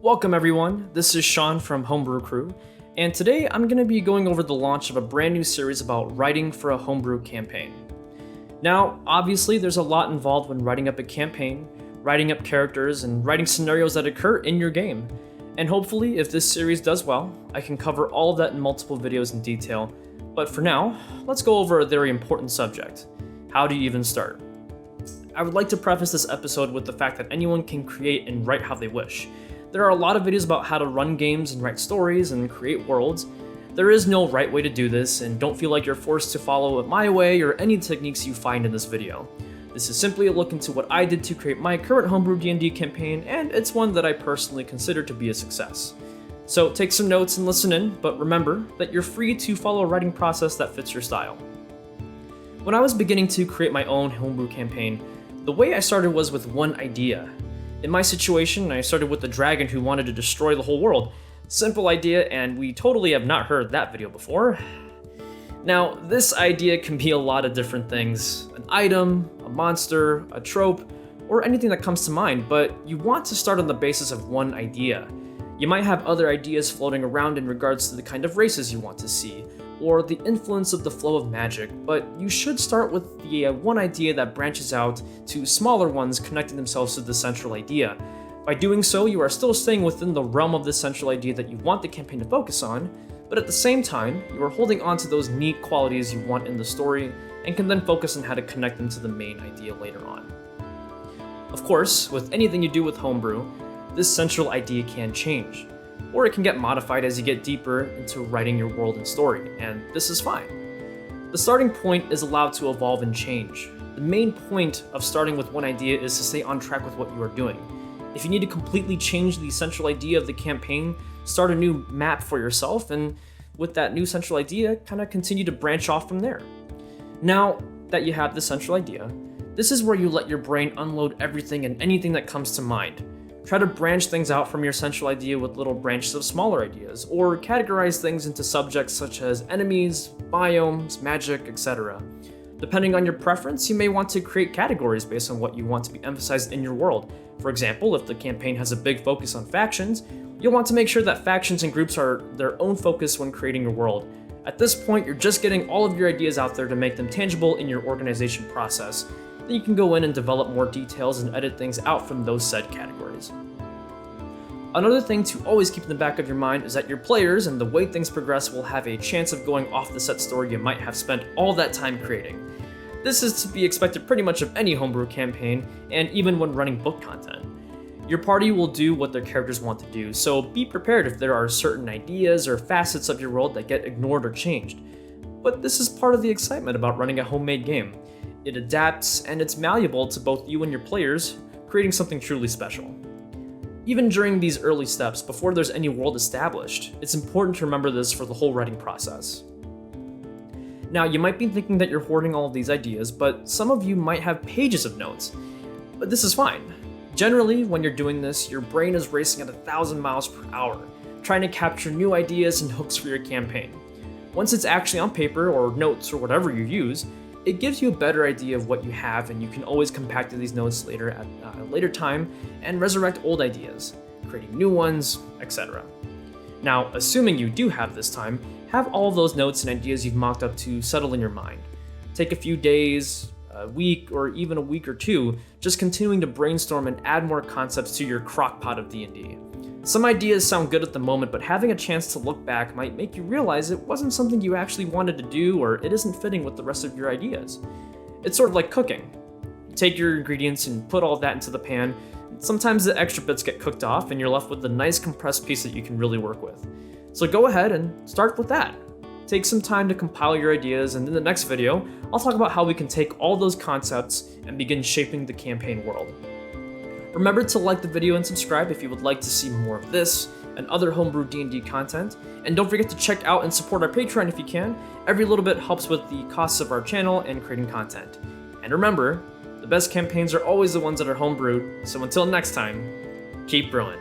Welcome everyone, this is Sean from Home Brew Crew, and today I'm going to be going over the launch of a brand new series about writing for a homebrew campaign. Now, obviously there's a lot involved when writing up a campaign, writing up characters, and writing scenarios that occur in your game. And hopefully, if this series does well, I can cover all of that in multiple videos in detail. But for now, let's go over a very important subject. How do you even start? I would like to preface this episode with the fact that anyone can create and write how they wish. There are a lot of videos about how to run games and write stories and create worlds. There is no right way to do this, and don't feel like you're forced to follow it my way or any techniques you find in this video. This is simply a look into what I did to create my current homebrew D&D campaign, and it's one that I personally consider to be a success. So take some notes and listen in, but remember that you're free to follow a writing process that fits your style. When I was beginning to create my own homebrew campaign, the way I started was with one idea. In my situation, I started with the dragon who wanted to destroy the whole world. Simple idea, and we totally have not heard that video before. Now, this idea can be a lot of different things. An item, a monster, a trope, or anything that comes to mind, but you want to start on the basis of one idea. You might have other ideas floating around in regards to the kind of races you want to see, or the influence of the flow of magic, but you should start with the one idea that branches out to smaller ones connecting themselves to the central idea. By doing so, you are still staying within the realm of the central idea that you want the campaign to focus on, but at the same time, you are holding on to those neat qualities you want in the story and can then focus on how to connect them to the main idea later on. Of course, with anything you do with homebrew, this central idea can change, or it can get modified as you get deeper into writing your world and story, and this is fine. The starting point is allowed to evolve and change. The main point of starting with one idea is to stay on track with what you are doing. If you need to completely change the central idea of the campaign, start a new map for yourself, and with that new central idea, kind of continue to branch off from there. Now that you have the central idea, this is where you let your brain unload everything and anything that comes to mind. Try to branch things out from your central idea with little branches of smaller ideas, or categorize things into subjects such as enemies, biomes, magic, etc. Depending on your preference, you may want to create categories based on what you want to be emphasized in your world. For example, if the campaign has a big focus on factions, you'll want to make sure that factions and groups are their own focus when creating your world. At this point, you're just getting all of your ideas out there to make them tangible in your organization process. Then you can go in and develop more details and edit things out from those said categories. Another thing to always keep in the back of your mind is that your players and the way things progress will have a chance of going off the set story you might have spent all that time creating. This is to be expected pretty much of any homebrew campaign, and even when running book content. Your party will do what their characters want to do, so be prepared if there are certain ideas or facets of your world that get ignored or changed. But this is part of the excitement about running a homemade game. It adapts, and it's malleable to both you and your players, creating something truly special. Even during these early steps, before there's any world established, it's important to remember this for the whole writing process. Now, you might be thinking that you're hoarding all of these ideas, but some of you might have pages of notes. But this is fine. Generally, when you're doing this, your brain is racing at 1,000 miles per hour, trying to capture new ideas and hooks for your campaign. Once it's actually on paper or notes or whatever you use, it gives you a better idea of what you have, and you can always come back to these notes later at a later time and resurrect old ideas, creating new ones, etc. Now, assuming you do have this time, have all of those notes and ideas you've mocked up to settle in your mind. Take a few days, a week, or even a week or two, just continuing to brainstorm and add more concepts to your crock pot of D&D. Some ideas sound good at the moment, but having a chance to look back might make you realize it wasn't something you actually wanted to do, or it isn't fitting with the rest of your ideas. It's sort of like cooking. You take your ingredients and put all of that into the pan. Sometimes the extra bits get cooked off and you're left with a nice compressed piece that you can really work with. So go ahead and start with that. Take some time to compile your ideas, and in the next video, I'll talk about how we can take all those concepts and begin shaping the campaign world. Remember to like the video and subscribe if you would like to see more of this and other homebrew D&D content, and don't forget to check out and support our Patreon if you can. Every little bit helps with the costs of our channel and creating content. And remember, the best campaigns are always the ones that are homebrewed, so until next time, keep brewing.